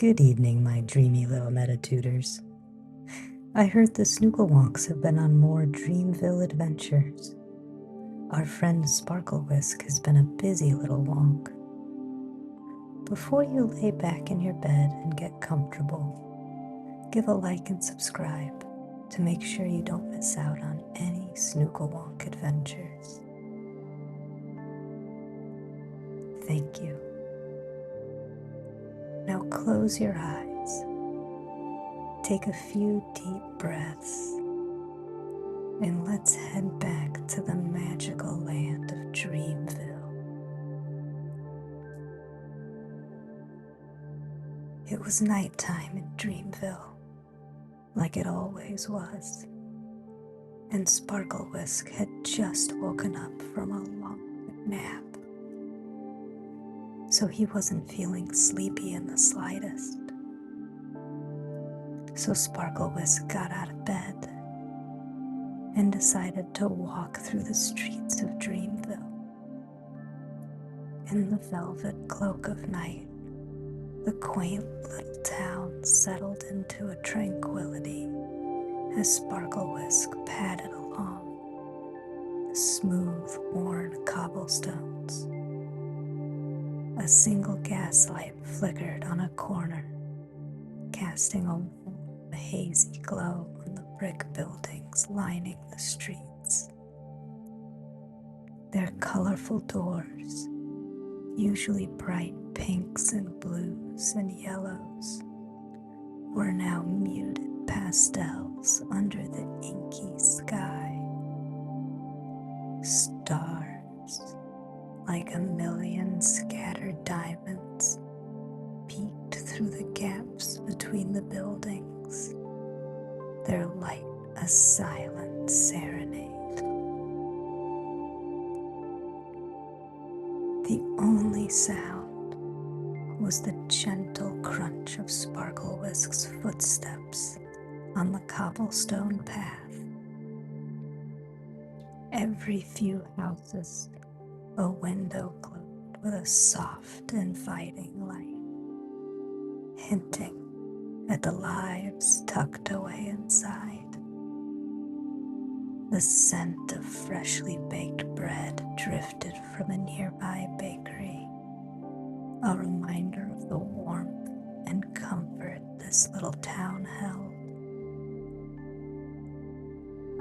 Good evening, my dreamy little Meditooters. I heard the Snoogletoots have been on more Dreamville adventures. Our friend Sparklewhisk has been a busy little wonk. Before you lay back in your bed and get comfortable, give a like and subscribe to make sure you don't miss out on any Snoogletoots adventures. Thank you. Now close your eyes. Take a few deep breaths, and let's head back to the magical land of Dreamville. It was nighttime in Dreamville, like it always was, and Sparklewhisk had just woken up from a long nap, so he wasn't feeling sleepy in the slightest. So Sparklewhisk got out of bed and decided to walk through the streets of Dreamville. In the velvet cloak of night, the quaint little town settled into a tranquility as Sparklewhisk padded along the smooth, worn cobblestones. A single gaslight flickered on a corner, casting a warm, hazy glow on the brick buildings lining the streets. Their colorful doors, usually bright pinks and blues and yellows, were now muted pastels under the inky sky. Stars, like a million scattered diamonds, peeked through the gaps between the buildings, their light a silent serenade. The only sound was the gentle crunch of Sparklewhisk's footsteps on the cobblestone path. Every few houses, a window glowed with a soft, inviting light, hinting at the lives tucked away inside. The scent of freshly baked bread drifted from a nearby bakery, a reminder of the warmth and comfort this little town held.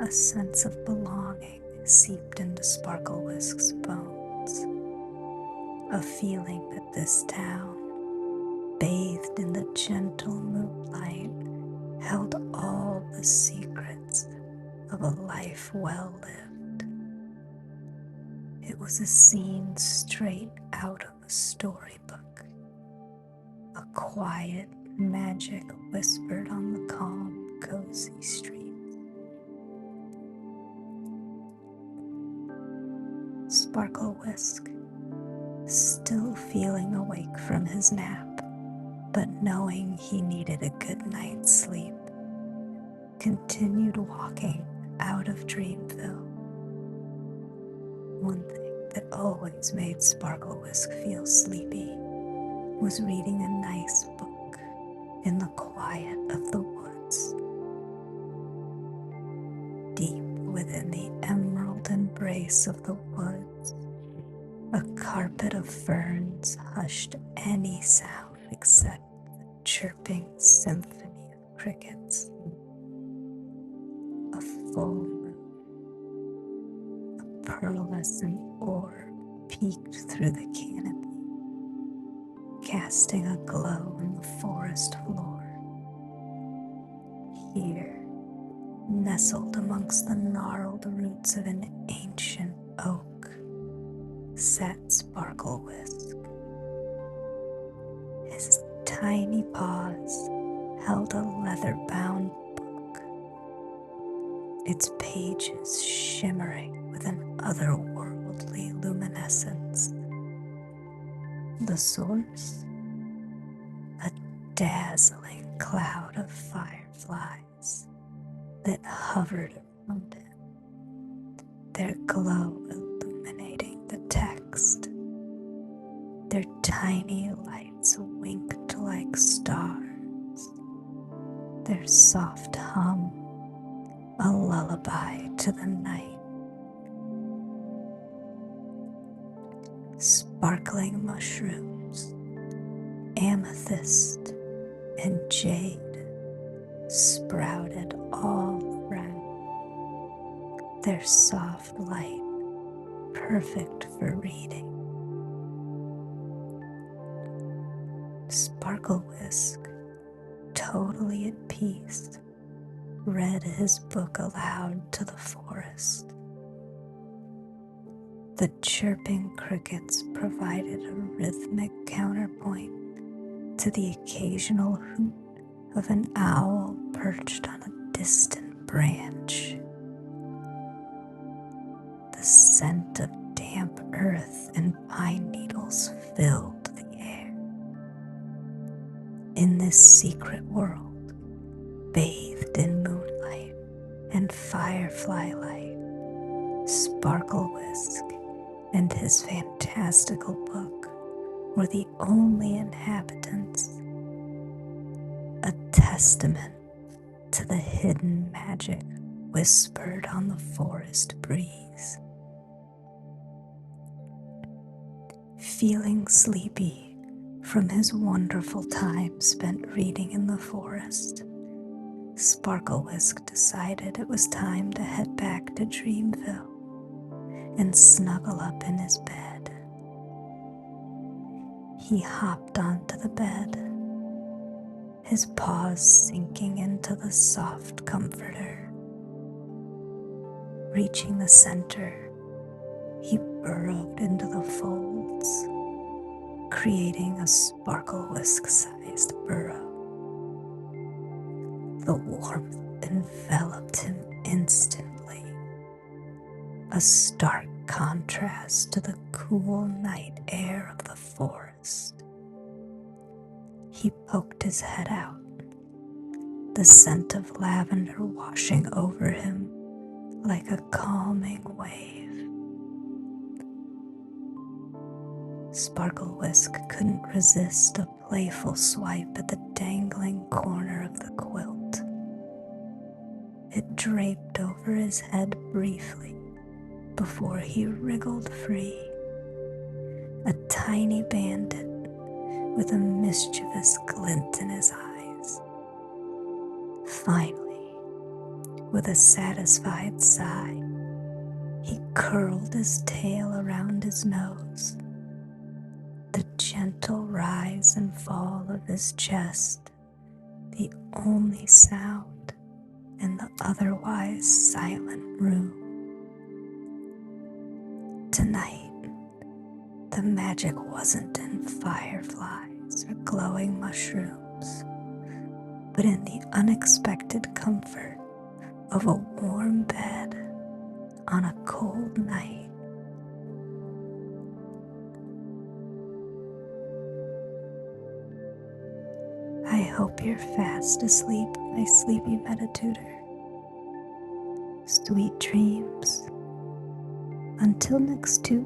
A sense of belonging seeped into Sparklewhisk's bones, a feeling that this town, bathed in the gentle moonlight, held all the secrets of a life well lived. It was a scene straight out of a storybook, a quiet magic whispered on the calm, cozy streets. Sparklewhisk, still feeling awake from his nap, but knowing he needed a good night's sleep, continued walking out of Dreamville. One thing that always made Sparklewhisk feel sleepy was reading a nice book in the quiet of the woods. Deep within the emerald embrace of the woods, a carpet of ferns hushed any sound except the chirping symphony of crickets. A full moon, a pearlescent orb peeked through the canopy, casting a glow on the forest floor. Here, nestled amongst the gnarled roots of an ancient oak, sat Sparklewhisk. His tiny paws held a leather-bound book, its pages shimmering with an otherworldly luminescence. The source? A dazzling cloud of fireflies that hovered around him, their glow illuminating the text. Their tiny lights winked like stars, their soft hum a lullaby to the night. Sparkling mushrooms, amethyst and jade sprouted all around, their soft light perfect for reading. Sparklewhisk, totally at peace, read his book aloud to the forest. The chirping crickets provided a rhythmic counterpoint to the occasional hoot of an owl perched on a distant branch. The scent of damp earth and pine needles filled the air. In this secret world, bathed in moonlight and firefly light, Sparklewhisk and his fantastical book were the only inhabitants, a testament to the hidden magic whispered on the forest breeze. Feeling sleepy from his wonderful time spent reading in the forest, Sparklewhisk decided it was time to head back to Dreamville and snuggle up in his bed. He hopped onto the bed, his paws sinking into the soft comforter. Reaching the center, he burrowed into the folds, creating a Sparklewhisk-sized burrow. The warmth enveloped him instantly, a stark contrast to the cool night air of the forest. He poked his head out, the scent of lavender washing over him like a calming wave. Sparklewhisk couldn't resist a playful swipe at the dangling corner of the quilt. It draped over his head briefly before he wriggled free, a tiny bandit with a mischievous glint in his eyes. Finally, with a satisfied sigh, he curled his tail around his nose. The gentle rise and fall of his chest, the only sound in the otherwise silent room. Tonight, the magic wasn't in fireflies or glowing mushrooms, but in the unexpected comfort of a warm bed on a cold night. I hope you're fast asleep, my sleepy Meditooter. Sweet dreams. Until next Toot.